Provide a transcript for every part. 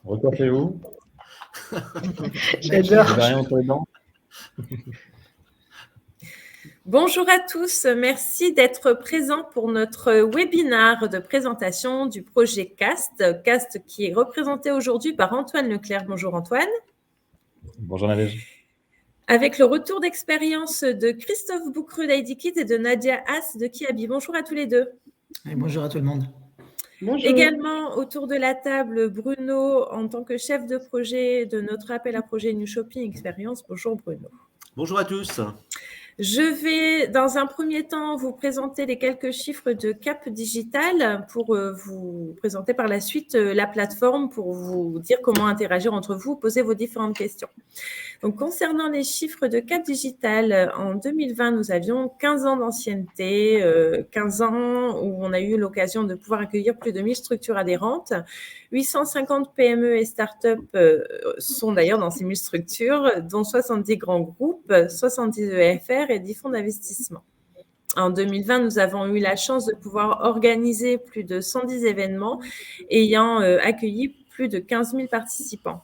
Recoiffez-vous. J'adore. Vous avez rien entre les dents. Bonjour à tous, merci d'être présents pour notre webinaire de présentation du projet CAST. CAST qui est représenté aujourd'hui par Antoine Leclerc. Bonjour Antoine. Bonjour Nadège. Avec le retour d'expérience de Christophe Boucreux d'IDKit et de Nadia Haas de Kiabi. Bonjour à tous les deux. Et bonjour à tout le monde. Bonjour. Également autour de la table, Bruno en tant que chef de projet de notre appel à projet New Shopping Experience. Bonjour Bruno. Bonjour à tous. Je vais, dans un premier temps, vous présenter les quelques chiffres de Cap Digital pour vous présenter par la suite la plateforme pour vous dire comment interagir entre vous, poser vos différentes questions. Donc, concernant les chiffres de Cap Digital, en 2020, nous avions 15 ans d'ancienneté, 15 ans où on a eu l'occasion de pouvoir accueillir plus de 1000 structures adhérentes. 850 PME et startups sont d'ailleurs dans ces 1000 structures, dont 70 grands groupes, 70 EFR et 10 fonds d'investissement. En 2020, nous avons eu la chance de pouvoir organiser plus de 110 événements ayant accueilli plus de 15 000 participants.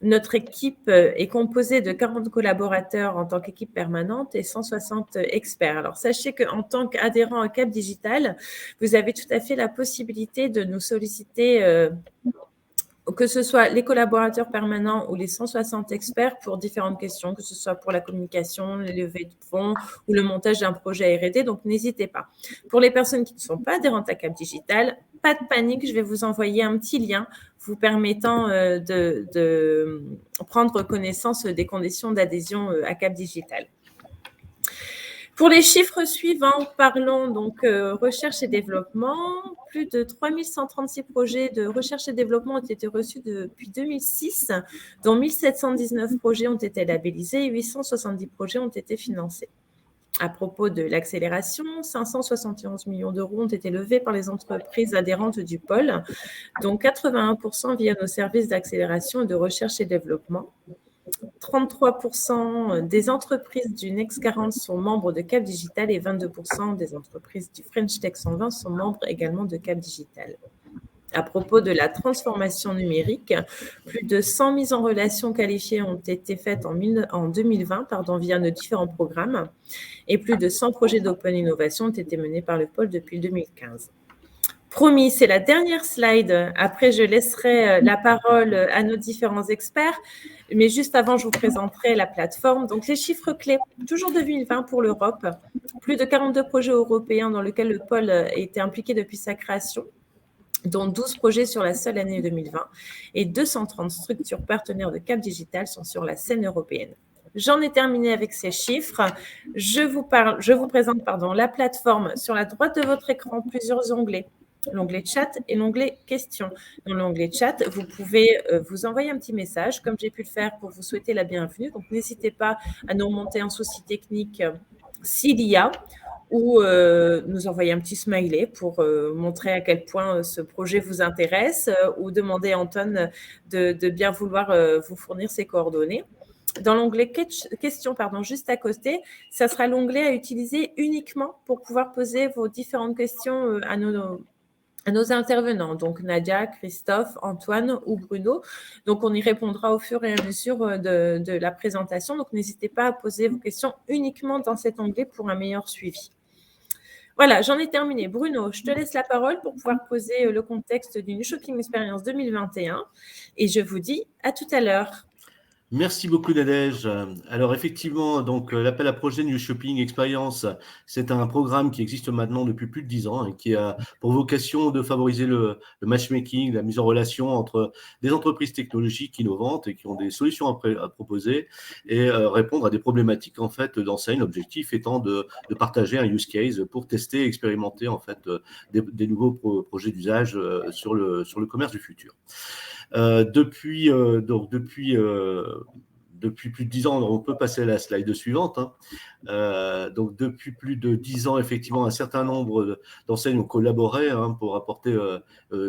Notre équipe est composée de 40 collaborateurs en tant qu'équipe permanente et 160 experts. Alors, sachez qu'en tant qu'adhérent à Cap Digital, vous avez tout à fait la possibilité de nous solliciter que ce soit les collaborateurs permanents ou les 160 experts pour différentes questions, que ce soit pour la communication, les levées de fonds ou le montage d'un projet R&D. Donc, n'hésitez pas. Pour les personnes qui ne sont pas adhérentes à Cap Digital, pas de panique, je vais vous envoyer un petit lien vous permettant de prendre connaissance des conditions d'adhésion à Cap Digital. Pour les chiffres suivants, parlons donc recherche et développement. Plus de 3136 projets de recherche et développement ont été reçus depuis 2006, dont 1719 projets ont été labellisés et 870 projets ont été financés. À propos de l'accélération, 571 millions d'euros ont été levés par les entreprises adhérentes du pôle, dont 81% via nos services d'accélération et de recherche et développement. 33% des entreprises du Next 40 sont membres de Cap Digital et 22% des entreprises du French Tech 120 sont membres également de Cap Digital. À propos de la transformation numérique, plus de 100 mises en relation qualifiées ont été faites en 2020 via nos différents programmes et plus de 100 projets d'open innovation ont été menés par le pôle depuis 2015. Promis, c'est la dernière slide. Après, je laisserai la parole à nos différents experts. Mais juste avant, je vous présenterai la plateforme. Donc, les chiffres clés, toujours 2020 pour l'Europe. Plus de 42 projets européens dans lesquels le pôle a été impliqué depuis sa création, dont 12 projets sur la seule année 2020. Et 230 structures partenaires de Cap Digital sont sur la scène européenne. J'en ai terminé avec ces chiffres. Je vous présente la plateforme. Sur la droite de votre écran, plusieurs onglets. L'onglet chat et l'onglet questions. Dans l'onglet chat, vous pouvez vous envoyer un petit message, comme j'ai pu le faire pour vous souhaiter la bienvenue. Donc, n'hésitez pas à nous remonter un souci technique s'il y a, ou nous envoyer un petit smiley pour montrer à quel point ce projet vous intéresse, ou demander à Antoine de bien vouloir vous fournir ses coordonnées. Dans l'onglet questions, juste à côté, ça sera l'onglet à utiliser uniquement pour pouvoir poser vos différentes questions à nos intervenants, donc Nadia, Christophe, Antoine ou Bruno. Donc, on y répondra au fur et à mesure de la présentation. Donc, n'hésitez pas à poser vos questions uniquement dans cet onglet pour un meilleur suivi. Voilà, j'en ai terminé. Bruno, je te laisse la parole pour pouvoir poser le contexte du New Shopping Experience 2021. Et je vous dis à tout à l'heure. Merci beaucoup Nadège. Alors effectivement, donc l'appel à projet New Shopping Experience, c'est un programme qui existe maintenant depuis plus de 10 ans et qui a pour vocation de favoriser le matchmaking, la mise en relation entre des entreprises technologiques innovantes et qui ont des solutions à proposer et répondre à des problématiques en fait d'enseigne. L'objectif étant de partager un use case pour tester, expérimenter en fait des nouveaux projets d'usage sur le commerce du futur. Depuis depuis plus de 10 ans, on peut passer à la slide suivante. Donc, depuis plus de 10 ans, effectivement, un certain nombre d'enseignes ont collaboré pour apporter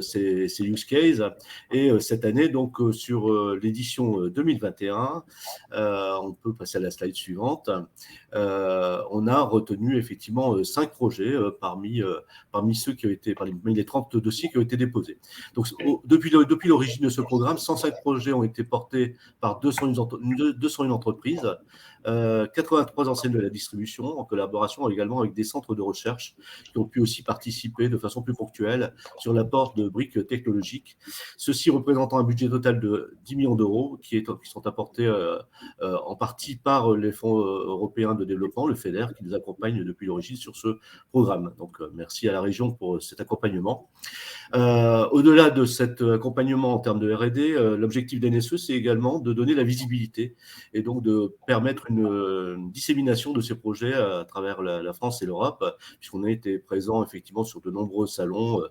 ces use cases. Et cette année, donc, sur l'édition 2021, on peut passer à la slide suivante. On a retenu effectivement 5 projets parmi ceux qui ont été, parmi les 30 dossiers qui ont été déposés. Donc, depuis l'origine de ce programme, 105 projets ont été portés par 201 entreprises, 83 enseignes de la distribution, en collaboration également avec des centres de recherche qui ont pu aussi participer de façon plus ponctuelle sur l'apport de briques technologiques. Ceci représentant un budget total de 10 millions d'euros qui sont apportés en partie par les fonds européens de développement, le FEDER, qui nous accompagne depuis l'origine sur ce programme. Donc, merci à la région pour cet accompagnement. Au-delà de cet accompagnement en termes de R&D, l'objectif d'NSE, c'est également de donner la visibilité et donc de permettre une dissémination de ces projets à travers la France et l'Europe, puisqu'on a été présent effectivement sur de nombreux salons,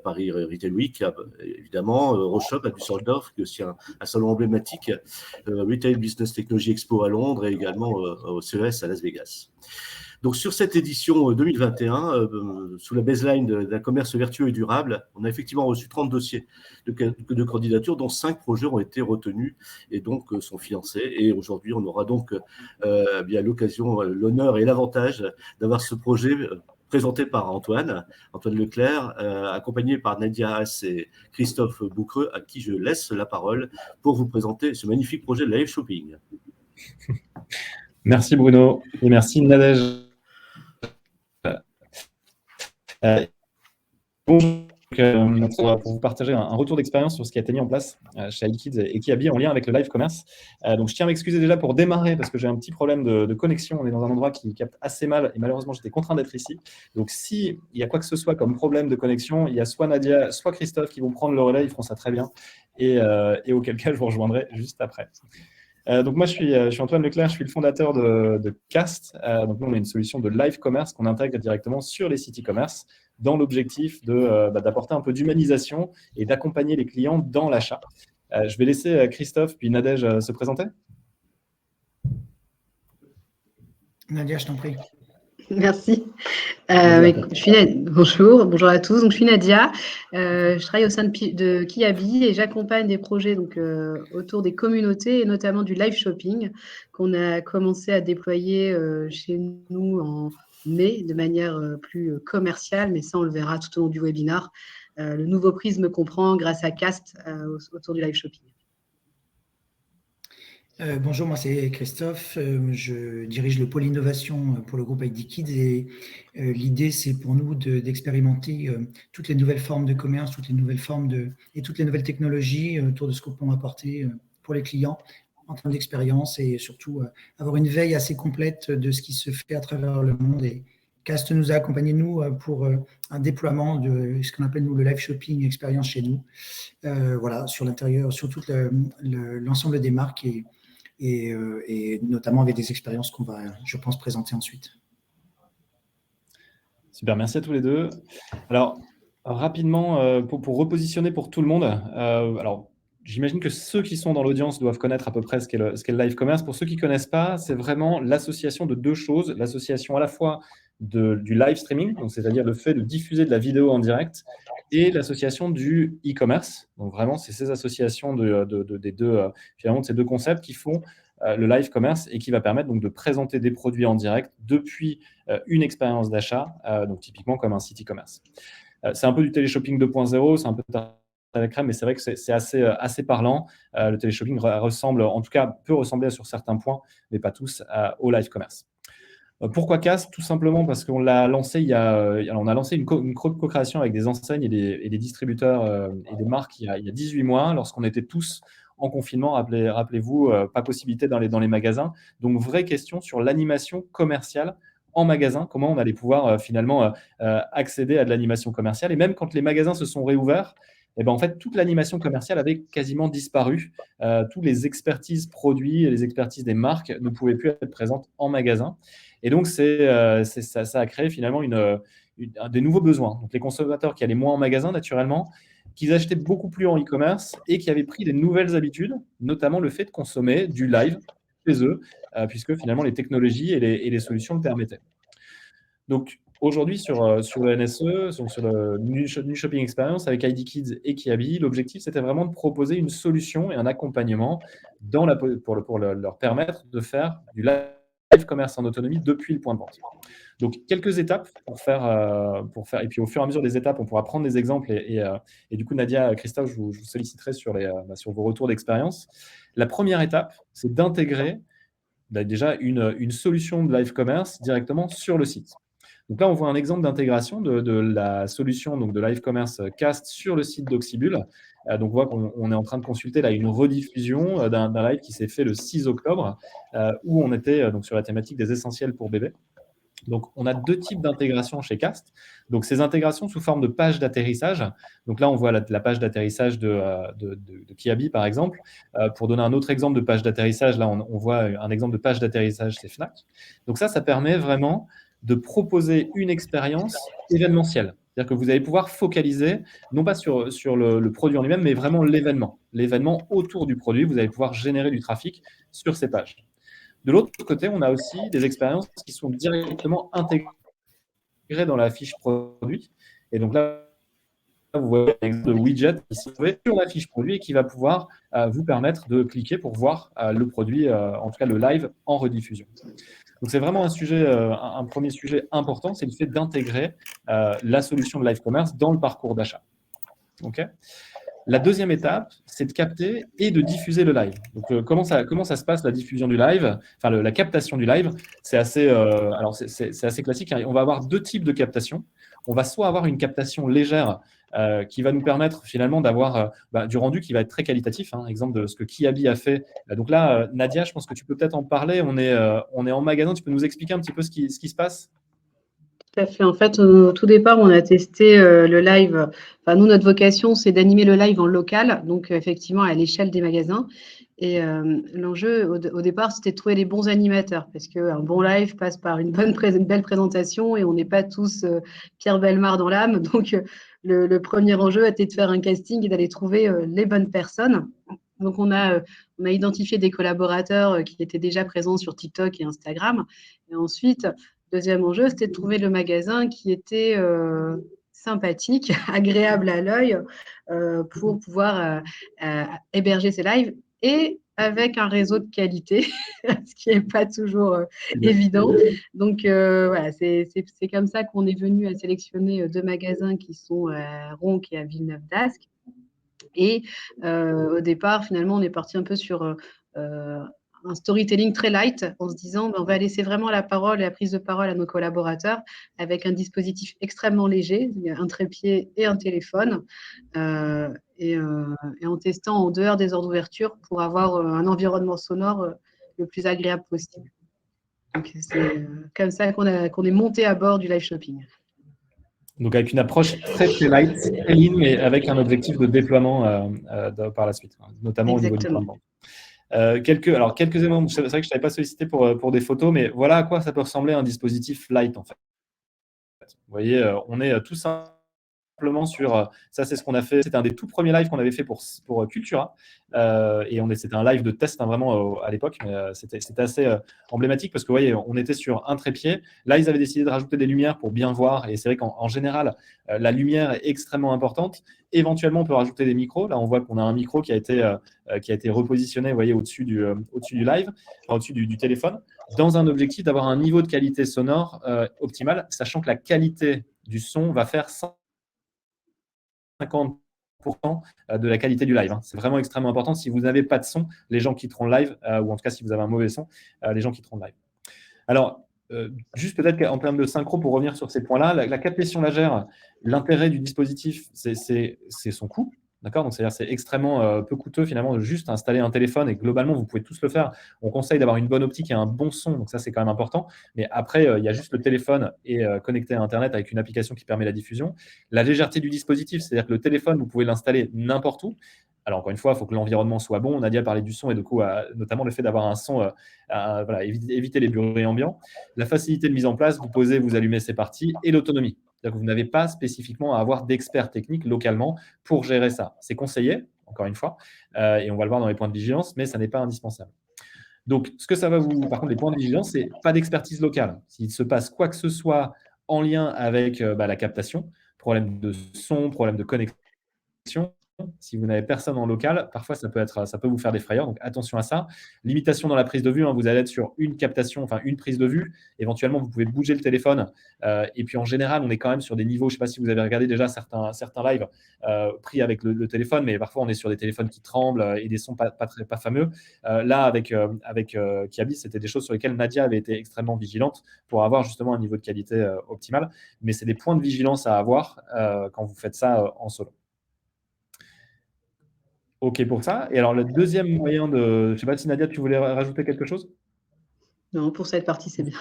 Paris Retail Week, évidemment, Roshop à Düsseldorf, qui est aussi un salon emblématique, Retail Business Technology Expo à Londres et également au CES à Las Vegas. Donc, sur cette édition 2021, sous la baseline d'un commerce vertueux et durable, on a effectivement reçu 30 dossiers de candidature, dont 5 projets ont été retenus et donc sont financés. Et aujourd'hui, on aura donc bien l'occasion, l'honneur et l'avantage d'avoir ce projet présenté par Antoine Leclerc, accompagné par Nadia Haas et Christophe Boucreux, à qui je laisse la parole pour vous présenter ce magnifique projet de live shopping. Merci Bruno et merci Nadège. Bonjour, pour vous partager un retour d'expérience sur ce qui a été mis en place chez iKids et qui habille en lien avec le live commerce. Donc, je tiens à m'excuser déjà pour démarrer parce que j'ai un petit problème de connexion. On est dans un endroit qui capte assez mal et malheureusement, j'étais contraint d'être ici. Donc, s'il y a quoi que ce soit comme problème de connexion, il y a soit Nadia, soit Christophe qui vont prendre le relais. Ils feront ça très bien et auquel cas, je vous rejoindrai juste après. Donc moi, je suis Antoine Leclerc, je suis le fondateur de Cast. Donc nous, on est une solution de live commerce qu'on intègre directement sur les sites e-commerce dans l'objectif d'apporter un peu d'humanisation et d'accompagner les clients dans l'achat. Je vais laisser Christophe puis Nadège se présenter. Nadia, je t'en prie. Merci. Bonjour à tous. Donc, je suis Nadia. Je travaille au sein de Kiabi et j'accompagne des projets autour des communautés et notamment du live shopping qu'on a commencé à déployer chez nous en mai de manière plus commerciale, mais ça, on le verra tout au long du webinaire. Le nouveau prisme qu'on prend grâce à Cast autour du live shopping. Bonjour, moi c'est Christophe, je dirige le pôle innovation pour le groupe ID Kids et l'idée c'est pour nous d'expérimenter toutes les nouvelles formes de commerce, toutes les nouvelles formes et toutes les nouvelles technologies autour de ce qu'on peut apporter pour les clients en termes d'expérience et surtout avoir une veille assez complète de ce qui se fait à travers le monde. Et Cast nous a accompagnés, nous, pour un déploiement de ce qu'on appelle, nous, le live shopping expérience chez nous, voilà, sur l'intérieur, sur tout l'ensemble des marques et notamment avec des expériences qu'on va, je pense, présenter ensuite. Super, merci à tous les deux. Alors, rapidement, pour repositionner pour tout le monde, alors, j'imagine que ceux qui sont dans l'audience doivent connaître à peu près ce qu'est le live commerce. Pour ceux qui ne connaissent pas, c'est vraiment l'association de deux choses. L'association à la fois du live streaming, donc c'est-à-dire le fait de diffuser de la vidéo en direct, et l'association du e-commerce. Donc vraiment, c'est ces associations finalement, de ces deux concepts qui font le live commerce et qui va permettre donc de présenter des produits en direct depuis une expérience d'achat, donc typiquement comme un site e-commerce. C'est un peu du téléshopping 2.0, c'est un peu à la crème, mais c'est vrai que c'est assez parlant. Le téléshopping ressemble, en tout cas, peut ressembler sur certains points, mais pas tous, au live commerce. Pourquoi Cast? Tout simplement parce qu'on l'a lancé on a lancé une co-création avec des enseignes et des distributeurs et des marques il y a 18 mois, lorsqu'on était tous en confinement. Rappelez-vous, pas possibilité dans les magasins. Donc, vraie question sur l'animation commerciale en magasin, comment on allait pouvoir finalement accéder à de l'animation commerciale. Et même quand les magasins se sont réouverts, en fait, toute l'animation commerciale avait quasiment disparu. Toutes les expertises produits et les expertises des marques ne pouvaient plus être présentes en magasin. Et donc, ça a créé finalement des nouveaux besoins. Donc, les consommateurs qui allaient moins en magasin, naturellement, qu'ils achetaient beaucoup plus en e-commerce et qui avaient pris des nouvelles habitudes, notamment le fait de consommer du live chez eux, puisque finalement les technologies et les solutions le permettaient. Donc aujourd'hui, sur le NSE, donc sur le New Shopping Experience avec ID Kids et Kiabi, l'objectif c'était vraiment de proposer une solution et un accompagnement pour leur permettre de faire du live commerce en autonomie depuis le point de vente. Donc quelques étapes pour faire, et puis au fur et à mesure des étapes, on pourra prendre des exemples et du coup Nadia, Christophe, je vous solliciterai sur vos retours d'expérience. La première étape, c'est d'intégrer déjà une solution de live commerce directement sur le site. Donc là, on voit un exemple d'intégration de la solution donc de live commerce Cast sur le site d'Oxybul. Donc on voit qu'on est en train de consulter là une rediffusion d'un live qui s'est fait le 6 octobre, où on était donc sur la thématique des essentiels pour bébés. Donc, on a deux types d'intégration chez Cast. Donc, ces intégrations sous forme de page d'atterrissage. Donc là, on voit la page d'atterrissage de Kiabi, par exemple. Pour donner un autre exemple de page d'atterrissage, là, on voit un exemple de page d'atterrissage chez Fnac. Donc ça permet vraiment de proposer une expérience événementielle. C'est-à-dire que vous allez pouvoir focaliser, non pas sur le produit en lui-même, mais vraiment l'événement. L'événement autour du produit, vous allez pouvoir générer du trafic sur ces pages. De l'autre côté, on a aussi des expériences qui sont directement intégrées dans la fiche produit. Et donc là, vous voyez un exemple de widget qui se trouve sur la fiche produit et qui va pouvoir vous permettre de cliquer pour voir le produit, en tout cas le live en rediffusion. Donc c'est vraiment un premier sujet important, c'est le fait d'intégrer la solution de live commerce dans le parcours d'achat. Okay. La deuxième étape, c'est de capter et de diffuser le live. Donc, comment ça se passe, la diffusion du live, enfin la captation du live? C'est assez, c'est assez classique. On va avoir deux types de captation. On va soit avoir une captation légère qui va nous permettre finalement d'avoir du rendu qui va être très qualitatif. Exemple de ce que Kiabi a fait. Donc là, Nadia, je pense que tu peux peut-être en parler. On est en magasin. Tu peux nous expliquer un petit peu ce qui se passe? Tout à fait. En fait, au tout départ, on a testé le live. Enfin, nous, notre vocation, c'est d'animer le live en local, donc effectivement à l'échelle des magasins. Et l'enjeu, au départ, c'était de trouver les bons animateurs, parce qu'un bon live passe par une belle présentation et on n'est pas tous Pierre Bellemare dans l'âme. Donc, le premier enjeu était de faire un casting et d'aller trouver les bonnes personnes. Donc, on a identifié des collaborateurs qui étaient déjà présents sur TikTok et Instagram. Et ensuite, deuxième enjeu, c'était de trouver le magasin qui était sympathique, agréable à l'œil pour pouvoir héberger ses lives et avec un réseau de qualité, ce qui n'est pas toujours évident. Donc, voilà, c'est comme ça qu'on est venu à sélectionner deux magasins qui sont à Ronc et à Villeneuve-d'Ascq. Et au départ, finalement, on est parti un peu sur un storytelling très light en se disant on va laisser vraiment la parole et la prise de parole à nos collaborateurs avec un dispositif extrêmement léger, un trépied et un téléphone, et en testant en dehors des heures d'ouverture pour avoir un environnement sonore le plus agréable possible. Donc, c'est comme ça qu'on est monté à bord du live shopping. Donc avec une approche très light, très lean, mais avec un objectif de déploiement par la suite, notamment Exactement. Au niveau du plan de vente. Quelques éléments, c'est vrai que je ne t'avais pas sollicité pour des photos, mais voilà à quoi ça peut ressembler un dispositif light en fait. Vous voyez, on est tout simplement sur, ça c'est ce qu'on a fait, c'était un des tout premiers lives qu'on avait fait pour Cultura, et c'était un live de test vraiment à l'époque, mais c'était assez emblématique parce que vous voyez, on était sur un trépied, là ils avaient décidé de rajouter des lumières pour bien voir, et c'est vrai qu'en général, la lumière est extrêmement importante. Éventuellement, on peut rajouter des micros, là on voit qu'on a un micro qui a été repositionné, vous voyez, au-dessus du live, au-dessus du téléphone, dans un objectif d'avoir un niveau de qualité sonore optimal, sachant que la qualité du son va faire 50% de la qualité du live. C'est vraiment extrêmement important. Si vous n'avez pas de son, les gens quitteront le live, ou en tout cas, si vous avez un mauvais son, les gens quitteront le live. Alors, juste peut-être en termes de synchro, pour revenir sur ces points-là, la captation légère, l'intérêt du dispositif, c'est son coût. D'accord ? Donc, c'est extrêmement peu coûteux finalement de juste installer un téléphone, et globalement, vous pouvez tous le faire. On conseille d'avoir une bonne optique et un bon son, donc ça, c'est quand même important. Mais après, il y a juste le téléphone et connecté à Internet avec une application qui permet la diffusion. La légèreté du dispositif, c'est-à-dire que le téléphone, vous pouvez l'installer n'importe où. Alors, encore une fois, il faut que l'environnement soit bon. On a déjà parlé du son et du coup, notamment le fait d'avoir un son, éviter les bruits ambiants. La facilité de mise en place, vous posez, vous allumez, c'est parti. Et l'autonomie. C'est-à-dire que vous n'avez pas spécifiquement à avoir d'experts techniques localement pour gérer ça. C'est conseillé, encore une fois, et on va le voir dans les points de vigilance, mais ça n'est pas indispensable. Donc, ce que ça va vous… Par contre, les points de vigilance, c'est pas d'expertise locale. S'il se passe quoi que ce soit en lien avec la captation, problème de son, problème de connexion, si vous n'avez personne en local, parfois ça peut vous faire des frayeurs, donc attention à ça. Limitation dans la prise de vue, vous allez être sur une captation, enfin une prise de vue. Éventuellement, vous pouvez bouger le téléphone. Et puis en général, on est quand même sur des niveaux, je ne sais pas si vous avez regardé déjà certains lives pris avec le téléphone, mais parfois on est sur des téléphones qui tremblent et des sons pas fameux. Là, avec Kiabi, c'était des choses sur lesquelles Nadia avait été extrêmement vigilante pour avoir justement un niveau de qualité optimal. Mais c'est des points de vigilance à avoir quand vous faites ça en solo. OK pour ça. Et alors, le deuxième moyen de… Je ne sais pas si Nadia, tu voulais rajouter quelque chose? Non, pour cette partie, c'est bien.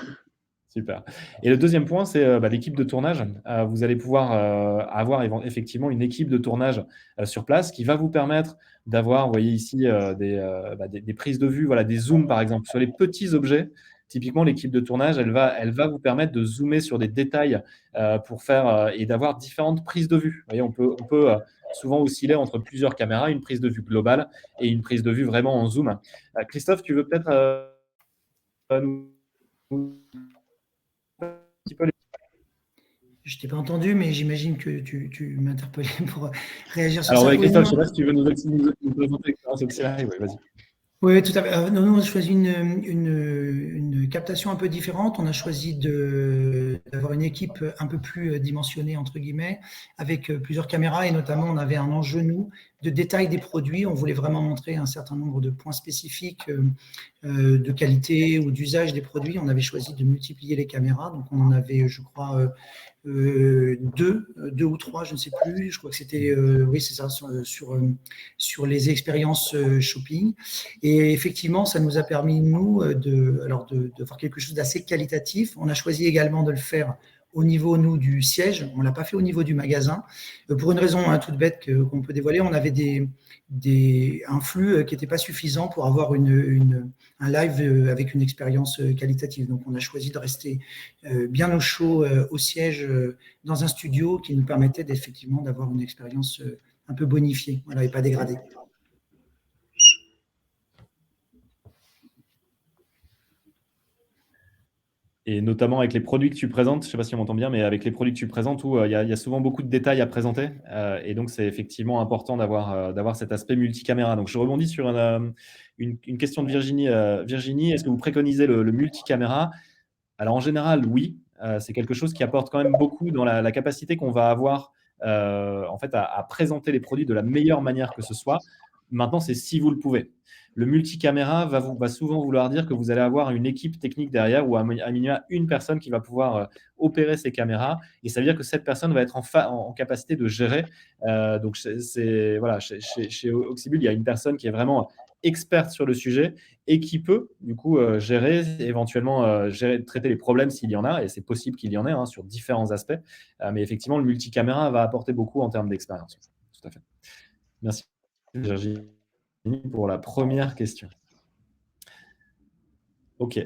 Super. Et le deuxième point, c'est l'équipe de tournage. Vous allez pouvoir avoir effectivement une équipe de tournage sur place qui va vous permettre d'avoir, vous voyez ici, des prises de vue, voilà, des zooms par exemple, sur les petits objets. Typiquement, l'équipe de tournage, elle va vous permettre de zoomer sur des détails pour faire et d'avoir différentes prises de vue. Vous voyez, on peut souvent osciller entre plusieurs caméras, une prise de vue globale et une prise de vue vraiment en zoom. Christophe, tu veux peut-être nous… Je t'ai pas entendu, mais j'imagine que tu m'interpellais pour réagir sur ça. Alors, Christophe, je ne sais pas si tu veux nous présenter l'expérience auxiliaire. Oui, vas-y. Oui, tout à fait. Nous, on a choisi une captation un peu différente. On a choisi d'avoir une équipe un peu plus dimensionnée, entre guillemets, avec plusieurs caméras, et notamment, on avait un enjeu, nous, de détail des produits. On voulait vraiment montrer un certain nombre de points spécifiques de qualité ou d'usage des produits. On avait choisi de multiplier les caméras. Donc, on en avait, je crois, deux ou trois, je ne sais plus. Je crois que c'était, oui, c'est ça, sur les expériences shopping. Et effectivement, ça nous a permis, nous, de faire quelque chose d'assez qualitatif. On a choisi également de le faire au niveau, nous, du siège. On ne l'a pas fait au niveau du magasin. Pour une raison toute bête qu'on peut dévoiler, on avait un flux qui n'était pas suffisant pour avoir un live avec une expérience qualitative. Donc, on a choisi de rester bien au chaud au siège dans un studio qui nous permettait effectivement d'avoir une expérience un peu bonifiée, voilà, et pas dégradée. Et notamment avec les produits que tu présentes, je ne sais pas si on m'entend bien, mais avec les produits que tu présentes où il y a souvent beaucoup de détails à présenter. Et donc, c'est effectivement important d'avoir cet aspect multicaméra. Donc, je rebondis sur une question de Virginie. Virginie, est-ce que vous préconisez le multicaméra? Alors, en général, oui. C'est quelque chose qui apporte quand même beaucoup dans la capacité qu'on va avoir en fait, à présenter les produits de la meilleure manière que ce soit. Maintenant, c'est si vous le pouvez. Le multicaméra va souvent vouloir dire que vous allez avoir une équipe technique derrière ou à minima une personne qui va pouvoir opérer ces caméras. Et ça veut dire que cette personne va être en capacité de gérer. Donc, voilà, chez Auxibul, il y a une personne qui est vraiment experte sur le sujet et qui peut du coup gérer, éventuellement traiter les problèmes s'il y en a, et c'est possible qu'il y en ait sur différents aspects. Mais effectivement, le multicaméra va apporter beaucoup en termes d'expérience. Tout à fait. Merci Virginie pour la première question. OK.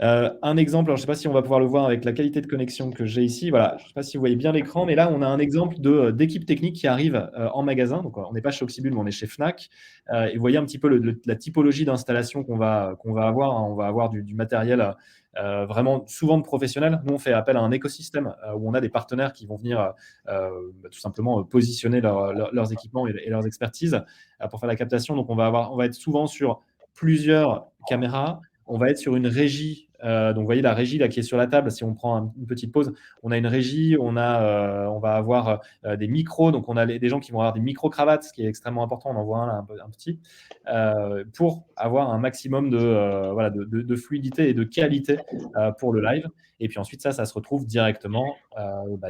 Un exemple, alors je ne sais pas si on va pouvoir le voir avec la qualité de connexion que j'ai ici. Voilà, je ne sais pas si vous voyez bien l'écran, mais là, on a un exemple d'équipe technique qui arrive en magasin. Donc, on n'est pas chez Auxibul, mais on est chez Fnac. Et vous voyez un petit peu la typologie d'installation qu'on va avoir. On va avoir du matériel vraiment souvent de professionnels. Nous, on fait appel à un écosystème où on a des partenaires qui vont venir tout simplement positionner leurs équipements et leurs expertises pour faire la captation. Donc, on va être souvent sur plusieurs caméras. On va être sur une régie. Donc, vous voyez la régie là, qui est sur la table. Si on prend une petite pause, on a une régie, on va avoir des micros. Donc, on a des gens qui vont avoir des micro-cravates, ce qui est extrêmement important. On en voit un là, un petit, pour avoir un maximum de fluidité et de qualité pour le live. Et puis ensuite, ça se retrouve directement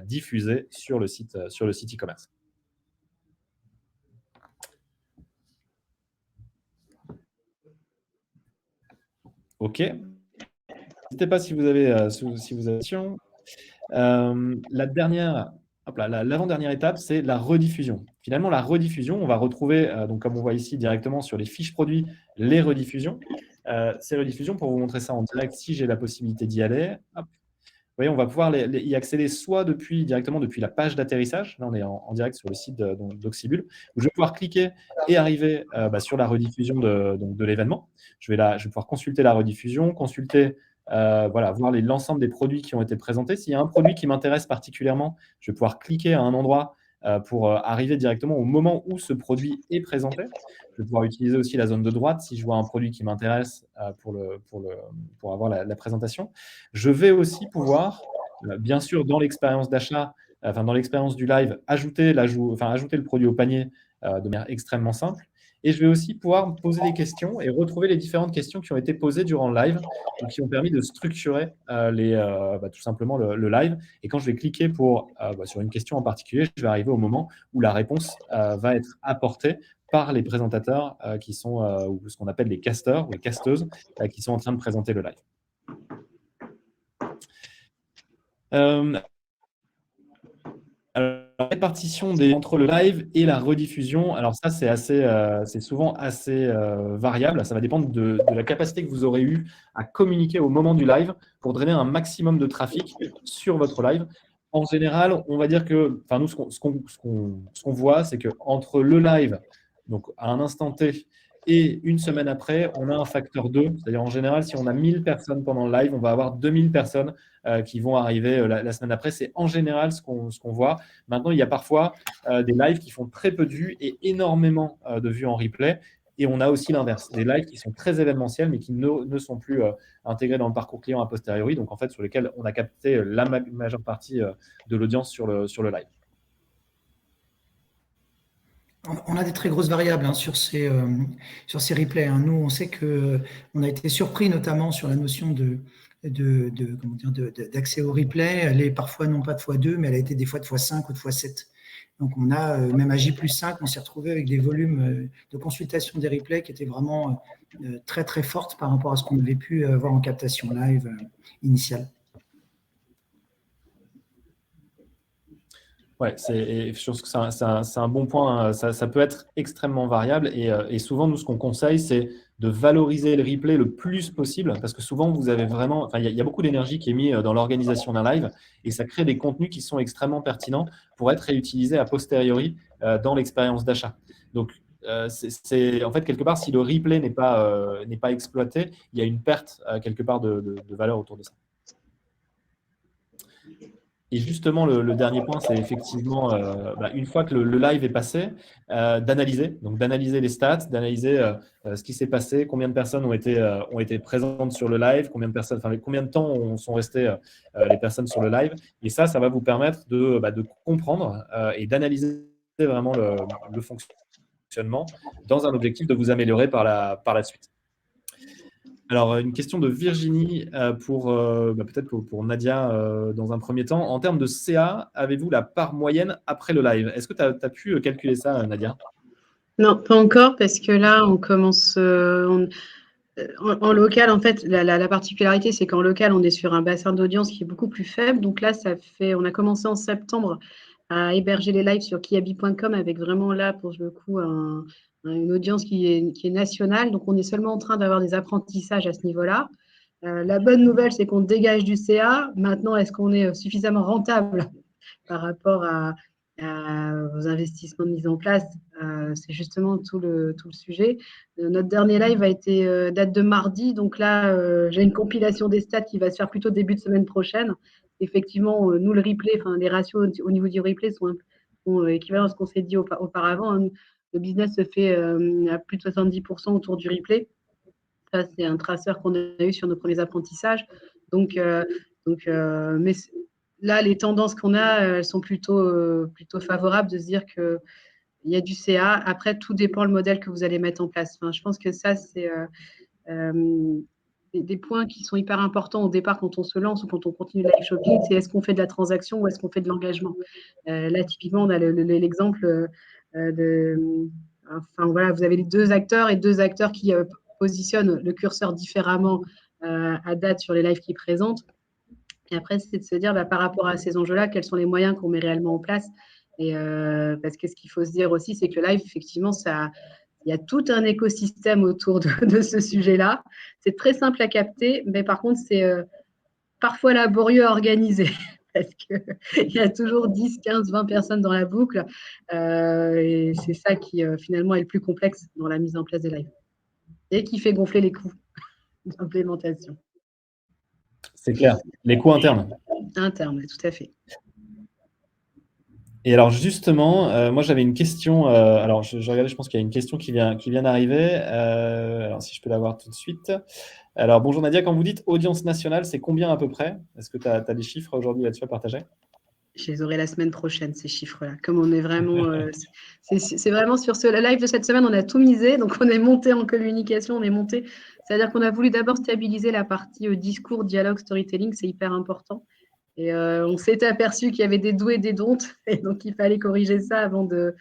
diffusé sur le site e-commerce. OK. N'hésitez pas si vous avez questions. L'avant-dernière étape, c'est la rediffusion. Finalement, la rediffusion, on va retrouver, donc comme on voit ici directement sur les fiches produits, les rediffusions. Ces rediffusions, pour vous montrer ça en direct, si j'ai la possibilité d'y aller. Hop. Vous voyez, on va pouvoir y accéder soit directement depuis la page d'atterrissage. Là, on est en direct sur le site d'Oxybul, où je vais pouvoir cliquer et arriver sur la rediffusion de l'événement. Je vais pouvoir consulter la rediffusion, consulter, voir l'ensemble des produits qui ont été présentés. S'il y a un produit qui m'intéresse particulièrement, je vais pouvoir cliquer à un endroit pour arriver directement au moment où ce produit est présenté. Je vais pouvoir utiliser aussi la zone de droite si je vois un produit qui m'intéresse pour avoir la présentation. Je vais aussi pouvoir, bien sûr, dans l'expérience d'achat, dans l'expérience du live, ajouter le produit au panier de manière extrêmement simple. Et je vais aussi pouvoir me poser des questions et retrouver les différentes questions qui ont été posées durant le live ou qui ont permis de structurer tout simplement le live. Et quand je vais cliquer sur une question en particulier, je vais arriver au moment où la réponse va être apportée par les présentateurs qui sont, ou ce qu'on appelle les casteurs ou les casteuses, qui sont en train de présenter le live. Alors, la répartition entre le live et la rediffusion, alors ça, c'est souvent assez variable. Ça va dépendre de la capacité que vous aurez eue à communiquer au moment du live pour drainer un maximum de trafic sur votre live. En général, on va dire que, nous, ce qu'on voit, c'est qu'entre le live, donc à un instant T, et une semaine après, on a un facteur 2. C'est-à-dire, en général, si on a 1000 personnes pendant le live, on va avoir 2000 personnes qui vont arriver la semaine après. C'est en général ce qu'on voit. Maintenant, il y a parfois des lives qui font très peu de vues et énormément de vues en replay. Et on a aussi l'inverse, des lives qui sont très événementiels, mais qui ne sont plus intégrés dans le parcours client a posteriori, donc en fait sur lesquels on a capté la majeure partie de l'audience sur le live. On a des très grosses variables sur ces replays. Nous, on sait qu'on a été surpris notamment sur la notion d'accès au replay. Elle est parfois non pas de x2, mais elle a été des fois de x5 ou de x7. Donc, on a même à J+5, on s'est retrouvé avec des volumes de consultation des replays qui étaient vraiment très, très fortes par rapport à ce qu'on avait pu avoir en captation live initiale. Ouais, je pense que c'est un bon point. Ça peut être extrêmement variable et souvent, nous, ce qu'on conseille, c'est de valoriser le replay le plus possible parce que souvent, vous avez vraiment… il y a beaucoup d'énergie qui est mise dans l'organisation d'un live et ça crée des contenus qui sont extrêmement pertinents pour être réutilisés a posteriori dans l'expérience d'achat. Donc, en fait, quelque part, si le replay n'est pas exploité, il y a une perte quelque part de valeur autour de ça. Et justement, le dernier point, c'est effectivement, une fois que le live est passé, d'analyser les stats, d'analyser ce qui s'est passé, combien de personnes ont été présentes sur le live, combien de temps sont restées les personnes sur le live. Et ça va vous permettre de comprendre et d'analyser vraiment le fonctionnement dans un objectif de vous améliorer par la suite. Alors, une question de Virginie peut-être pour Nadia dans un premier temps. En termes de CA, avez-vous la part moyenne après le live? Est-ce que tu as pu calculer ça, Nadia? Non, pas encore, parce que là, on commence… en local, en fait, la particularité, c'est qu'en local, on est sur un bassin d'audience qui est beaucoup plus faible. Donc là, on a commencé en septembre à héberger les lives sur kiabi.com avec vraiment là, pour le coup, une audience qui est nationale. Donc, on est seulement en train d'avoir des apprentissages à ce niveau-là. La bonne nouvelle, c'est qu'on dégage du CA. Maintenant, est-ce qu'on est suffisamment rentable par rapport aux investissements mis en place? C'est justement tout le sujet. Notre dernier live a été date de mardi. Donc là, j'ai une compilation des stats qui va se faire plutôt début de semaine prochaine. Effectivement, nous, le replay, les ratios au niveau du replay sont équivalents à ce qu'on s'est dit auparavant. Le business se fait à plus de 70% autour du replay. Ça, c'est un traceur qu'on a eu sur nos premiers apprentissages. Mais là, les tendances qu'on a, elles sont plutôt favorables de se dire qu'il y a du CA. Après, tout dépend le modèle que vous allez mettre en place. Je pense que ça, c'est des points qui sont hyper importants au départ quand on se lance ou quand on continue le live shopping. C'est est-ce qu'on fait de la transaction ou est-ce qu'on fait de l'engagement? Là, typiquement, on a l'exemple vous avez les deux acteurs qui positionnent le curseur différemment à date sur les lives qu'ils présentent. Et après, c'est de se dire, par rapport à ces enjeux-là, quels sont les moyens qu'on met réellement en place. Et parce que ce qu'il faut se dire aussi, c'est que le live, effectivement, il y a tout un écosystème autour de ce sujet-là. C'est très simple à capter, mais par contre, parfois laborieux à organiser parce qu'il y a toujours 10, 15, 20 personnes dans la boucle. Et c'est ça qui, finalement, est le plus complexe dans la mise en place des lives et qui fait gonfler les coûts d'implémentation. C'est clair. Les coûts internes. Interne, tout à fait. Et alors justement, moi j'avais une question. Alors je regardais, je pense qu'il y a une question qui vient d'arriver. Alors si je peux la voir tout de suite. Alors bonjour Nadia, quand vous dites audience nationale, c'est combien à peu près? Est-ce que tu as des chiffres aujourd'hui là-dessus à partager? Je les aurai la semaine prochaine, ces chiffres-là. Comme on est vraiment, c'est vraiment sur ce live de cette semaine, on a tout misé. Donc, on est monté en communication, on est monté. C'est-à-dire qu'on a voulu d'abord stabiliser la partie discours, dialogue, storytelling. C'est hyper important. Et on s'est aperçu qu'il y avait des doués et des dontes. Et donc, il fallait corriger ça avant de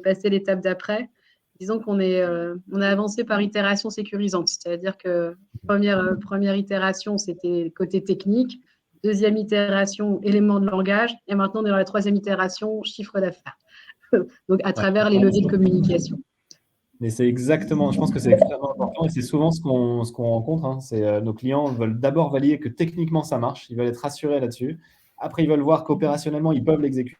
passer l'étape d'après. Disons qu'on on a avancé par itération sécurisante. C'est-à-dire que première itération, c'était côté technique. Deuxième itération, éléments de langage. Et maintenant, on est dans la troisième itération, chiffre d'affaires. Donc, à travers les leviers de communication. Mais c'est exactement, je pense que c'est extrêmement important et c'est souvent ce qu'on rencontre. Hein. C'est nos clients veulent d'abord valider que techniquement ça marche, ils veulent être rassurés là-dessus. Après, ils veulent voir qu'opérationnellement, ils peuvent l'exécuter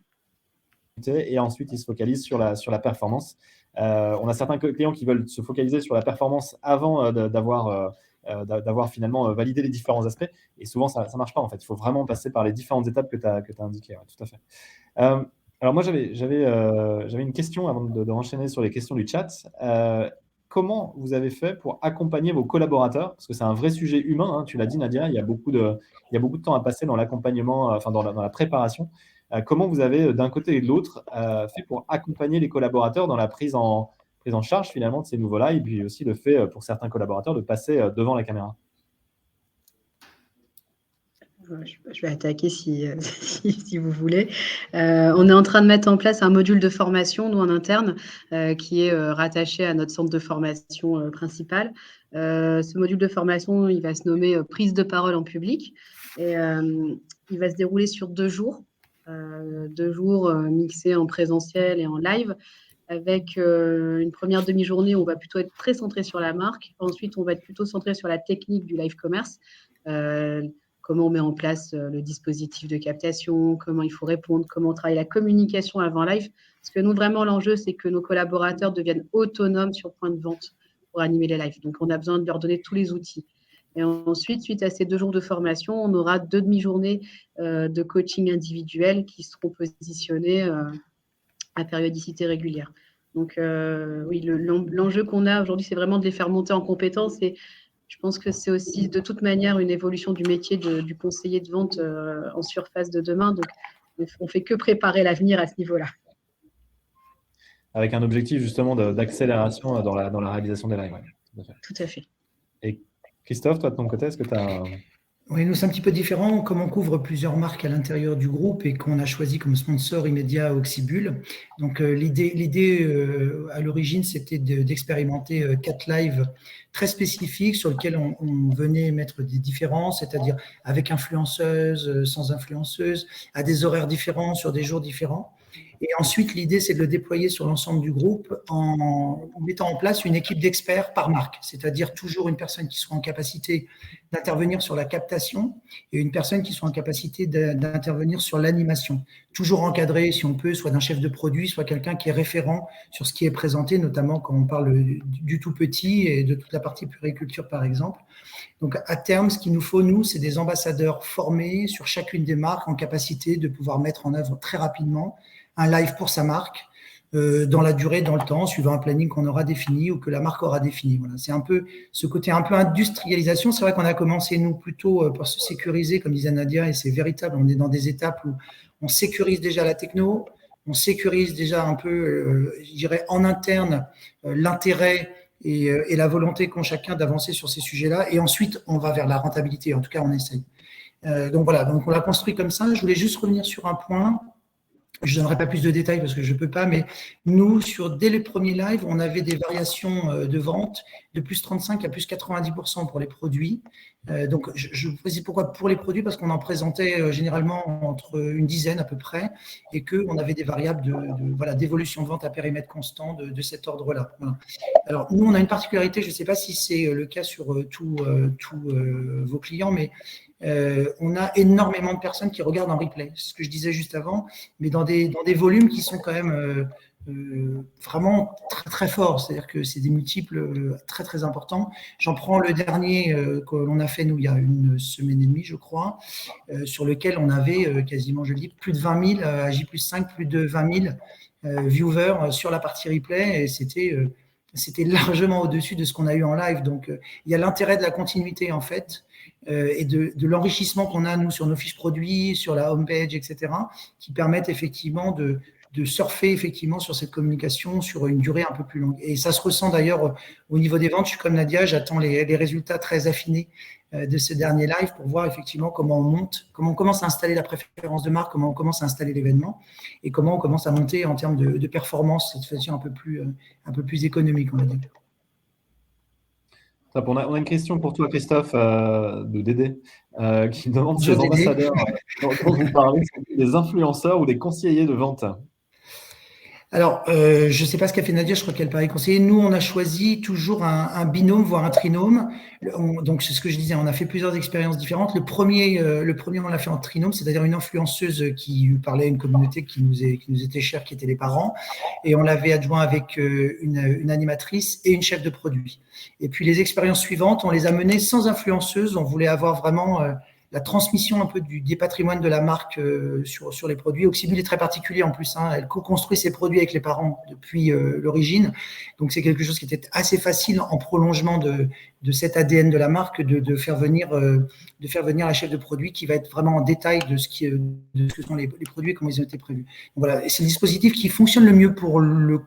et ensuite, ils se focalisent sur la performance. On a certains clients qui veulent se focaliser sur la performance avant d'avoir finalement validé les différents aspects. Et souvent, ça ne marche pas en fait. Il faut vraiment passer par les différentes étapes que tu as indiquées. Ouais, tout à fait. Alors moi, j'avais une question avant de renchaîner sur les questions du chat. Comment vous avez fait pour accompagner vos collaborateurs? Parce que c'est un vrai sujet humain, hein, tu l'as dit Nadia, il y a beaucoup de temps à passer dans l'accompagnement, enfin dans la préparation. Comment vous avez d'un côté et de l'autre fait pour accompagner les collaborateurs dans la prise en charge finalement de ces nouveaux lives, et puis aussi le fait pour certains collaborateurs de passer devant la caméra? Je vais attaquer si vous voulez. On est en train de mettre en place un module de formation, nous, en interne, qui est rattaché à notre centre de formation principal. Ce module de formation, il va se nommer prise de parole en public. Et il va se dérouler sur 2 jours. 2 jours mixés en présentiel et en live. Avec une première demi-journée, on va plutôt être très centré sur la marque. Ensuite, on va être plutôt centré sur la technique du live commerce. Comment on met en place le dispositif de captation, comment il faut répondre, comment on travaille la communication avant live. Parce que nous, vraiment, l'enjeu, c'est que nos collaborateurs deviennent autonomes sur point de vente pour animer les lives. Donc, on a besoin de leur donner tous les outils. Et ensuite, suite à ces 2 jours de formation, on aura 2 demi-journées de coaching individuel qui seront positionnés à périodicité régulière. Donc, oui, l'enjeu qu'on a aujourd'hui, c'est vraiment de les faire monter en compétences. Et je pense que c'est aussi de toute manière une évolution du métier du conseiller de vente en surface de demain. Donc, on ne fait que préparer l'avenir à ce niveau-là. Avec un objectif justement d'accélération dans la réalisation des lives. Ouais, tout à fait. Et Christophe, toi de ton côté, est-ce que tu as… Oui, nous, c'est un petit peu différent. Comme on couvre plusieurs marques à l'intérieur du groupe et qu'on a choisi comme sponsor immédiat Oxybul. Donc, l'idée à l'origine, c'était d'expérimenter 4 lives très spécifiques sur lesquels on venait mettre des différences, c'est-à-dire avec influenceuse, sans influenceuse, à des horaires différents, sur des jours différents. Et ensuite, l'idée, c'est de le déployer sur l'ensemble du groupe en mettant en place une équipe d'experts par marque, c'est-à-dire toujours une personne qui soit en capacité d'intervenir sur la captation et une personne qui soit en capacité d'intervenir sur l'animation. Toujours encadré, si on peut, soit d'un chef de produit, soit quelqu'un qui est référent sur ce qui est présenté, notamment quand on parle du tout petit et de toute la partie puériculture, par exemple. Donc, à terme, ce qu'il nous faut, nous, c'est des ambassadeurs formés sur chacune des marques en capacité de pouvoir mettre en œuvre très rapidement un live pour sa marque, dans la durée, dans le temps, suivant un planning qu'on aura défini ou que la marque aura défini. Voilà, c'est un peu ce côté un peu industrialisation. C'est vrai qu'on a commencé, nous, plutôt par se sécuriser, comme disait Nadia, et c'est véritable. On est dans des étapes où on sécurise déjà la techno, on sécurise déjà un peu, je dirais, en interne, l'intérêt et la volonté qu'ont chacun d'avancer sur ces sujets-là. Et ensuite, on va vers la rentabilité. En tout cas, on essaye. Donc voilà, donc on l'a construit comme ça. Je voulais juste revenir sur un point. Je ne donnerai pas plus de détails parce que je ne peux pas, mais nous, dès les premiers lives, on avait des variations de vente de plus 35 à plus 90% pour les produits. Donc, je précise pourquoi pour les produits, parce qu'on en présentait généralement entre une dizaine à peu près et qu'on avait des variables d'évolution de vente à périmètre constant de cet ordre-là. Voilà. Alors, nous, on a une particularité, je ne sais pas si c'est le cas sur tous vos clients, mais on a énormément de personnes qui regardent en replay. C'est ce que je disais juste avant, mais dans des volumes qui sont quand même vraiment très, très forts. C'est-à-dire que c'est des multiples très, très importants. J'en prends le dernier que l'on a fait, nous, il y a une semaine et demie, je crois, sur lequel on avait quasiment, je le dis, plus de 20 000, à J+5, plus de 20 000 viewers sur la partie replay, et c'était largement au-dessus de ce qu'on a eu en live. Donc, il y a l'intérêt de la continuité, en fait, et de l'enrichissement qu'on a, nous, sur nos fiches produits, sur la homepage, etc., qui permettent effectivement de surfer effectivement sur cette communication sur une durée un peu plus longue. Et ça se ressent d'ailleurs au niveau des ventes. Je suis comme Nadia, j'attends les résultats très affinés de ce dernier live pour voir effectivement comment on monte, comment on commence à installer la préférence de marque, comment on commence à installer l'événement et comment on commence à monter en termes de performance, cette fois-ci un peu plus économique, on va dire. On a une question pour toi, Christophe, de Dédé, qui demande si les ambassadeurs dont vous parlez sont des influenceurs ou des conseillers de vente. Alors, je ne sais pas ce qu'a fait Nadia, je crois qu'elle paraît conseiller. Nous, on a choisi toujours un binôme, voire un trinôme. Donc, c'est ce que je disais, on a fait plusieurs expériences différentes. Le premier on l'a fait en trinôme, c'est-à-dire une influenceuse qui parlait à une communauté qui nous était chère, qui étaient les parents. Et on l'avait adjoint avec une animatrice et une chef de produit. Et puis, les expériences suivantes, on les a menées sans influenceuse. On voulait avoir vraiment la transmission un peu des patrimoines de la marque sur les produits. Auxibus est très particulier en plus, hein. Elle co-construit ses produits avec les parents depuis l'origine. Donc, c'est quelque chose qui était assez facile en prolongement de cet ADN de la marque de faire venir la chef de produit qui va être vraiment en détail de ce que sont les produits et comment ils ont été prévus. Donc, voilà, c'est le dispositif qui fonctionne le mieux pour le coup.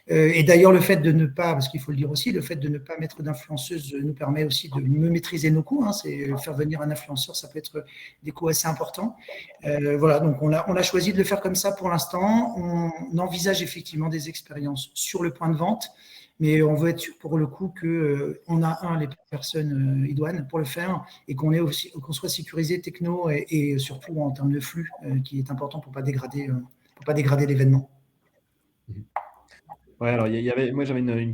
Et d'ailleurs, le fait de ne pas, parce qu'il faut le dire aussi, le fait de ne pas mettre d'influenceuse nous permet aussi de mieux maîtriser nos coûts, hein. C'est faire venir un influenceur, ça peut être des coûts assez importants. Voilà, donc on a choisi de le faire comme ça pour l'instant. On envisage effectivement des expériences sur le point de vente, mais on veut être sûr pour le coup qu'on a les personnes idoines pour le faire et qu'on soit sécurisé techno et surtout en termes de flux, qui est important pour pas dégrader l'événement. Ouais, alors moi j'avais une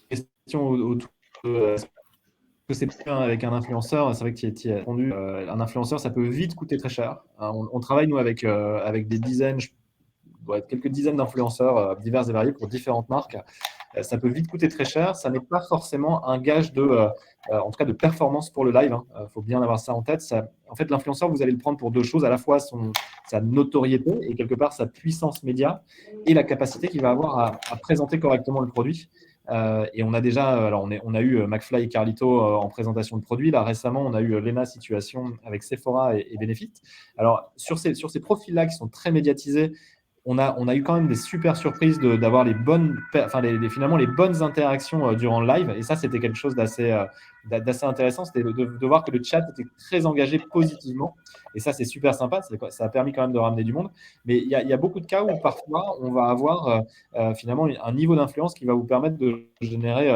question autour de ce que c'est bien avec un influenceur. C'est vrai que tu y as répondu. Un influenceur, ça peut vite coûter très cher. On travaille nous avec des dizaines, doit être quelques dizaines d'influenceurs divers et variés pour différentes marques. Ça peut vite coûter très cher. Ça n'est pas forcément un gage en tout cas de performance pour le live. Faut bien avoir ça en tête. En fait, l'influenceur, vous allez le prendre pour deux choses, à la fois sa notoriété et quelque part sa puissance média et la capacité qu'il va avoir à présenter correctement le produit. Et on a déjà, alors on a eu McFly et Carlito en présentation de produits. Là, récemment, on a eu Lena Situation avec Sephora et Benefit. Alors, sur ces profils-là qui sont très médiatisés, on a eu quand même des super surprises d'avoir finalement les bonnes interactions durant le live. Et ça, c'était quelque chose d'assez intéressant. C'était de voir que le chat était très engagé positivement. Et ça, c'est super sympa. Ça a permis quand même de ramener du monde. Mais il y a beaucoup de cas où parfois, on va avoir finalement un niveau d'influence qui va vous permettre de générer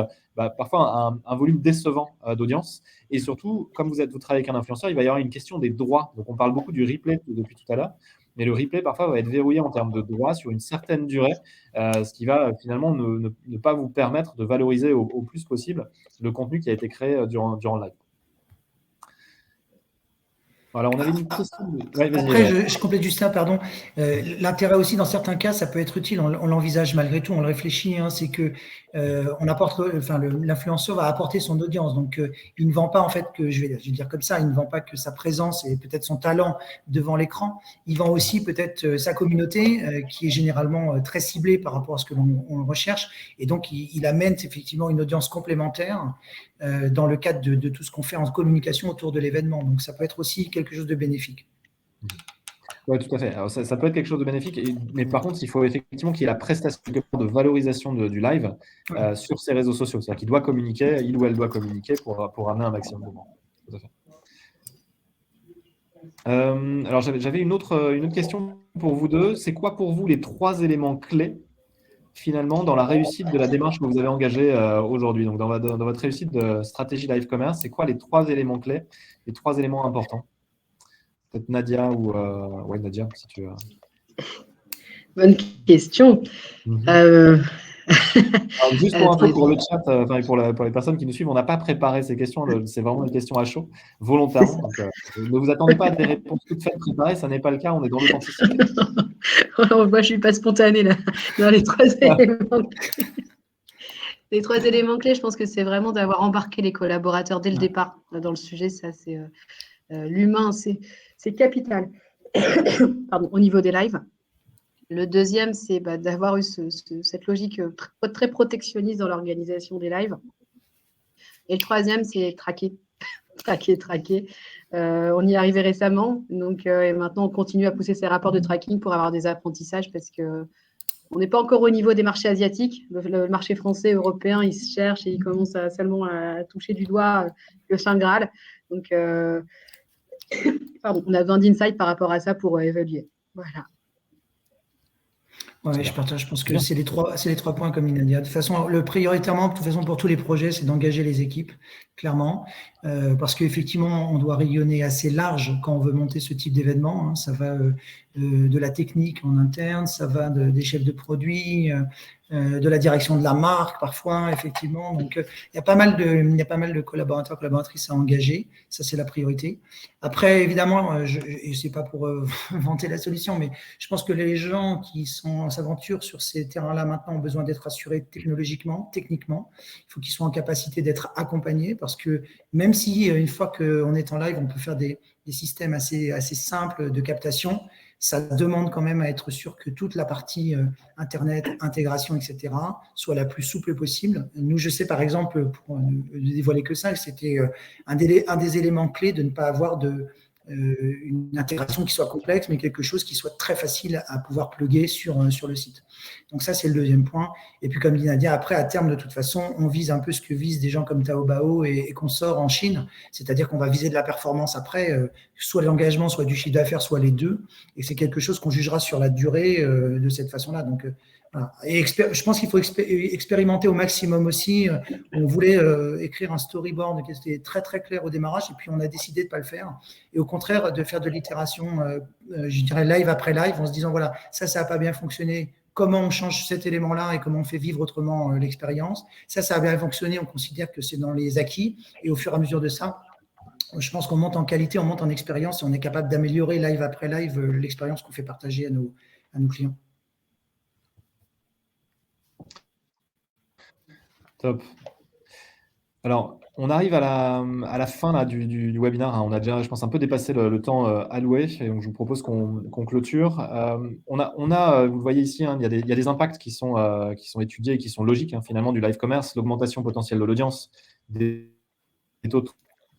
parfois un volume décevant d'audience. Et surtout, comme vous travaillez avec un influenceur, il va y avoir une question des droits. Donc, on parle beaucoup du replay depuis tout à l'heure. Mais le replay, parfois, va être verrouillé en termes de droits sur une certaine durée, ce qui va finalement ne pas vous permettre de valoriser au plus possible le contenu qui a été créé durant le live. Voilà, on avait une question. Ouais, après, je complète juste ça, pardon. L'intérêt aussi, dans certains cas, ça peut être utile. On l'envisage malgré tout, on le réfléchit. Hein, c'est que l'influenceur va apporter son audience. Donc, il ne vend pas en fait je vais dire comme ça, il ne vend pas que sa présence et peut-être son talent devant l'écran. Il vend aussi peut-être sa communauté, qui est généralement très ciblée par rapport à ce que l'on recherche. Et donc, il amène effectivement une audience complémentaire dans le cadre de tout ce qu'on fait en communication autour de l'événement. Donc, ça peut être aussi quelque chose de bénéfique. Oui, tout à fait. Alors, ça peut être quelque chose de bénéfique, mais par contre, il faut effectivement qu'il y ait la prestation de valorisation du live sur ses réseaux sociaux. C'est-à-dire qu'il doit communiquer, il ou elle doit communiquer pour amener un maximum de monde. Tout à fait. Alors, j'avais une autre question pour vous deux. C'est quoi pour vous les 3 éléments clés finalement dans la réussite de la démarche que vous avez engagée aujourd'hui? Donc, dans votre réussite de stratégie live commerce, c'est quoi les 3 éléments clés, les 3 éléments importants? Peut-être Nadia ou Nadia, si tu veux. Bonne question. Alors, juste pour info, Attends, pour le chat, et pour les personnes qui nous suivent, on n'a pas préparé ces questions. C'est vraiment des questions à chaud, c'est volontairement. ça. Donc, ne vous attendez pas à des réponses toutes faites préparées. Ça n'est pas le cas. On est dans l'authenticité. Moi, je suis pas spontanée là. Dans les 3 éléments clés. Les 3 éléments clés, je pense que c'est vraiment d'avoir embarqué les collaborateurs dès le départ dans le sujet. Ça, c'est l'humain, c'est capital. Pardon, au niveau des lives. Le deuxième, c'est d'avoir eu cette logique très protectionniste dans l'organisation des lives. Et le troisième, c'est traquer. Traquer. On y est arrivé récemment. Donc, et maintenant, on continue à pousser ces rapports de tracking pour avoir des apprentissages parce que on n'est pas encore au niveau des marchés asiatiques. Le marché français, européen, il se cherche et il commence seulement à toucher du doigt le Saint Graal. Donc, pardon, on a besoin d'insight par rapport à ça pour évaluer. Voilà. Ouais, je partage. Je pense que c'est les trois points comme Nadia. De toute façon, prioritairement, de toute façon, pour tous les projets, c'est d'engager les équipes, clairement, parce qu'effectivement, on doit rayonner assez large quand on veut monter ce type d'événement. Hein. Ça va de la technique en interne, ça va des chefs de produits, de la direction de la marque parfois, effectivement. Donc, il y a pas mal de collaborateurs, collaboratrices à engager. Ça, c'est la priorité. Après, évidemment, et c'est pas pour vanter la solution, mais je pense que les gens qui s'aventurent sur ces terrains-là maintenant ont besoin d'être assurés technologiquement, techniquement. Il faut qu'ils soient en capacité d'être accompagnés parce que même si une fois qu'on est en live, on peut faire des systèmes assez simples de captation, ça demande quand même à être sûr que toute la partie Internet, intégration, etc., soit la plus souple possible. Nous, je sais par exemple, pour ne dévoiler que ça, c'était un des éléments clés de ne pas avoir une intégration qui soit complexe, mais quelque chose qui soit très facile à pouvoir plugger sur le site. Donc ça, c'est le deuxième point. Et puis comme dit Nadia, après, à terme, de toute façon, on vise un peu ce que visent des gens comme Taobao et consorts en Chine, c'est-à-dire qu'on va viser de la performance après, soit l'engagement, soit du chiffre d'affaires, soit les deux. Et c'est quelque chose qu'on jugera sur la durée de cette façon-là. Donc, voilà. Et je pense qu'il faut expérimenter au maximum aussi. On voulait écrire un storyboard qui était très très clair au démarrage et puis on a décidé de ne pas le faire. Et au contraire, de faire de l'itération, je dirais live après live, en se disant voilà, ça n'a pas bien fonctionné. Comment on change cet élément-là et comment on fait vivre autrement l'expérience. Ça a bien fonctionné, on considère que c'est dans les acquis. Et au fur et à mesure de ça, je pense qu'on monte en qualité, on monte en expérience et on est capable d'améliorer live après live l'expérience qu'on fait partager à nos clients. Top. Alors, on arrive à la fin là, du webinaire. Hein. On a déjà, je pense, un peu dépassé le temps alloué. Et donc, je vous propose qu'on clôture. Vous le voyez ici, hein, il y a des impacts qui sont étudiés et qui sont logiques, hein, finalement, du live commerce, l'augmentation potentielle de l'audience, des taux de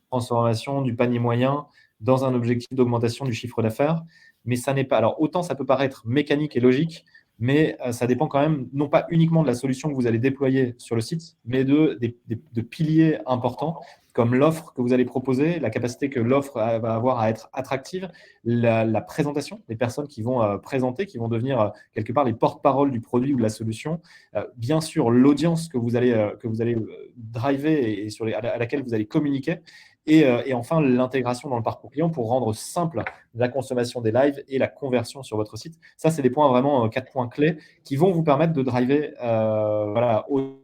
transformation, du panier moyen, dans un objectif d'augmentation du chiffre d'affaires. Mais ça n'est pas. Alors, autant ça peut paraître mécanique et logique, mais ça dépend quand même, non pas uniquement de la solution que vous allez déployer sur le site, mais de piliers importants, comme l'offre que vous allez proposer, la capacité que l'offre va avoir à être attractive, la présentation, les personnes qui vont présenter, qui vont devenir quelque part les porte-parole du produit ou de la solution, bien sûr l'audience que vous allez driver et à laquelle vous allez communiquer, et enfin l'intégration dans le parcours client pour rendre simple la consommation des lives et la conversion sur votre site. Ça, c'est des points vraiment 4 points clés qui vont vous permettre de driver audience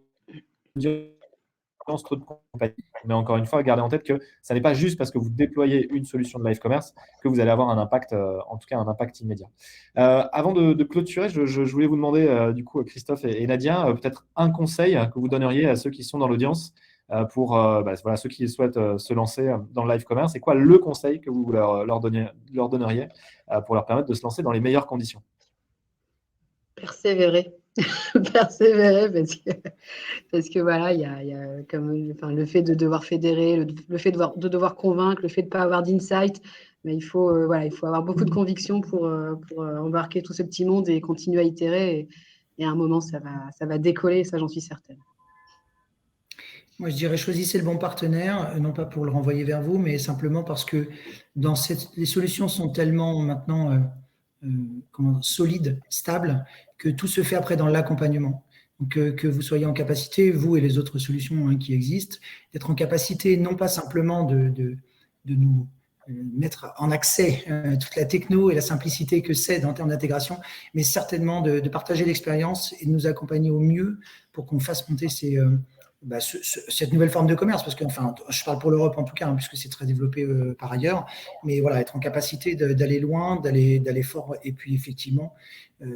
de compagnie. Mais encore une fois, gardez en tête que ça n'est pas juste parce que vous déployez une solution de live commerce que vous allez avoir un impact, en tout cas un impact immédiat. Avant de clôturer, je voulais vous demander, du coup, Christophe et Nadia, peut-être un conseil que vous donneriez à ceux qui sont dans l'audience pour ceux qui souhaitent se lancer dans le live commerce. C'est quoi le conseil que vous leur donneriez pour leur permettre de se lancer dans les meilleures conditions? Persévérer. Persévérer parce que voilà, il y a comme le fait de devoir fédérer, le fait de devoir convaincre, le fait de ne pas avoir d'insight, mais il faut avoir beaucoup de conviction pour embarquer tout ce petit monde et continuer à itérer et à un moment ça va décoller, ça j'en suis certaine. Moi, je dirais choisissez le bon partenaire, non pas pour le renvoyer vers vous, mais simplement parce que les solutions sont tellement maintenant solides, stables, que tout se fait après dans l'accompagnement. Donc, que vous soyez en capacité, vous et les autres solutions qui existent, d'être en capacité non pas simplement de nous mettre en accès toute la techno et la simplicité que c'est en termes d'intégration, mais certainement de partager l'expérience et de nous accompagner au mieux pour qu'on fasse monter cette nouvelle forme de commerce, parce que, enfin, je parle pour l'Europe en tout cas, hein, puisque c'est très développé par ailleurs, mais voilà, être en capacité d'aller loin, d'aller fort, et puis effectivement,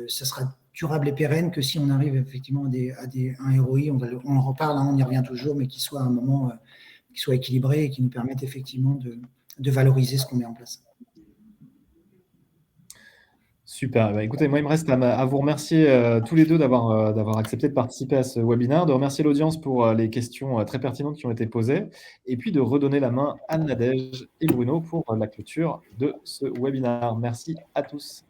ça sera durable et pérenne que si on arrive effectivement à un ROI, on en reparle, hein, on y revient toujours, mais qui soit à un moment qui soit équilibré et qui nous permette effectivement de valoriser ce qu'on met en place. Super. Écoutez, moi, il me reste à vous remercier tous les deux d'avoir accepté de participer à ce webinaire, de remercier l'audience pour les questions très pertinentes qui ont été posées, et puis de redonner la main à Nadège et Bruno pour la clôture de ce webinaire. Merci à tous.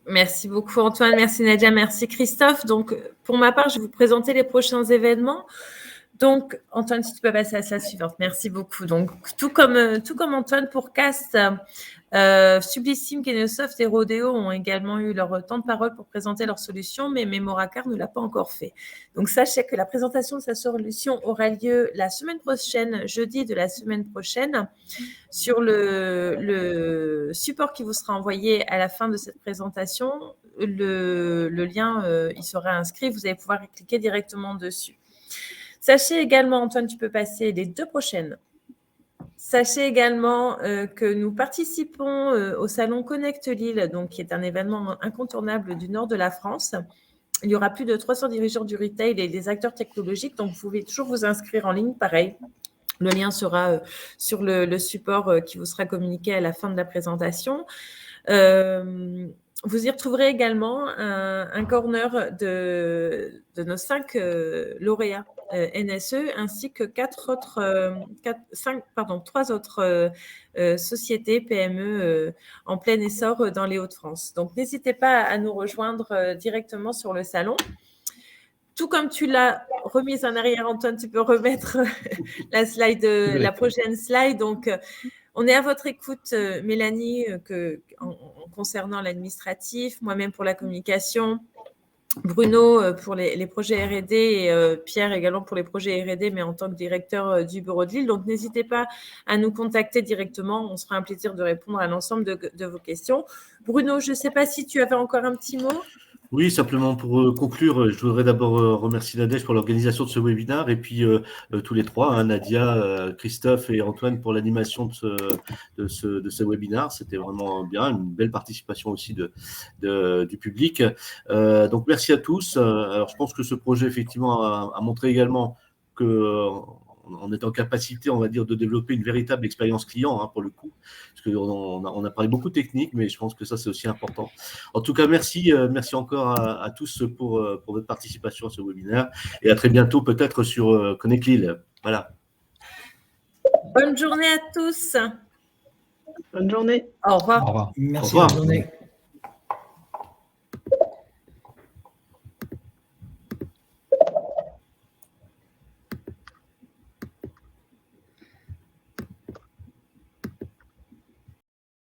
Merci beaucoup Antoine, merci Nadia, merci Christophe. Donc, pour ma part, je vais vous présenter les prochains événements. Donc, Antoine, si tu peux passer à la slide suivante. Merci beaucoup. Donc, tout comme Antoine pour Cast, Sublissime, Kenesoft et Rodeo ont également eu leur temps de parole pour présenter leurs solutions, mais Memoracar ne l'a pas encore fait. Donc, sachez que la présentation de sa solution aura lieu la semaine prochaine, jeudi de la semaine prochaine, sur le support qui vous sera envoyé à la fin de cette présentation. Le lien, il sera inscrit. Vous allez pouvoir cliquer directement dessus. Sachez également, Antoine, tu peux passer les 2 prochaines. Sachez également que nous participons au salon Connect Lille, donc, qui est un événement incontournable du nord de la France. Il y aura plus de 300 dirigeants du retail et des acteurs technologiques, donc vous pouvez toujours vous inscrire en ligne, pareil. Le lien sera sur le support qui vous sera communiqué à la fin de la présentation. Vous y retrouverez également un corner de nos 5 lauréats NSE, ainsi que 3 autres sociétés PME en plein essor dans les Hauts-de-France. Donc, n'hésitez pas à nous rejoindre directement sur le salon. Tout comme tu l'as remise en arrière, Antoine, tu peux remettre la prochaine slide. Donc, on est à votre écoute, Mélanie, concernant l'administratif, moi-même pour la communication, Bruno pour les projets R&D et Pierre également pour les projets R&D, mais en tant que directeur du bureau de Lille. Donc, n'hésitez pas à nous contacter directement. On sera un plaisir de répondre à l'ensemble de vos questions. Bruno, je ne sais pas si tu avais encore un petit mot. Oui, simplement pour conclure, je voudrais d'abord remercier Nadège pour l'organisation de ce webinaire et puis tous les trois, hein, Nadia, Christophe et Antoine pour l'animation de ce webinaire. C'était vraiment bien, une belle participation aussi du public. Donc, merci à tous. Alors, je pense que ce projet, effectivement, a montré également que on est en capacité, on va dire, de développer une véritable expérience client, hein, pour le coup, parce qu'on a parlé beaucoup de technique, mais je pense que ça, c'est aussi important. En tout cas, merci encore à tous pour votre participation à ce webinaire, et à très bientôt, peut-être sur Connect Lille. Voilà. Bonne journée à tous. Bonne journée. Au revoir. Au revoir. Merci, Au revoir. bonne journée.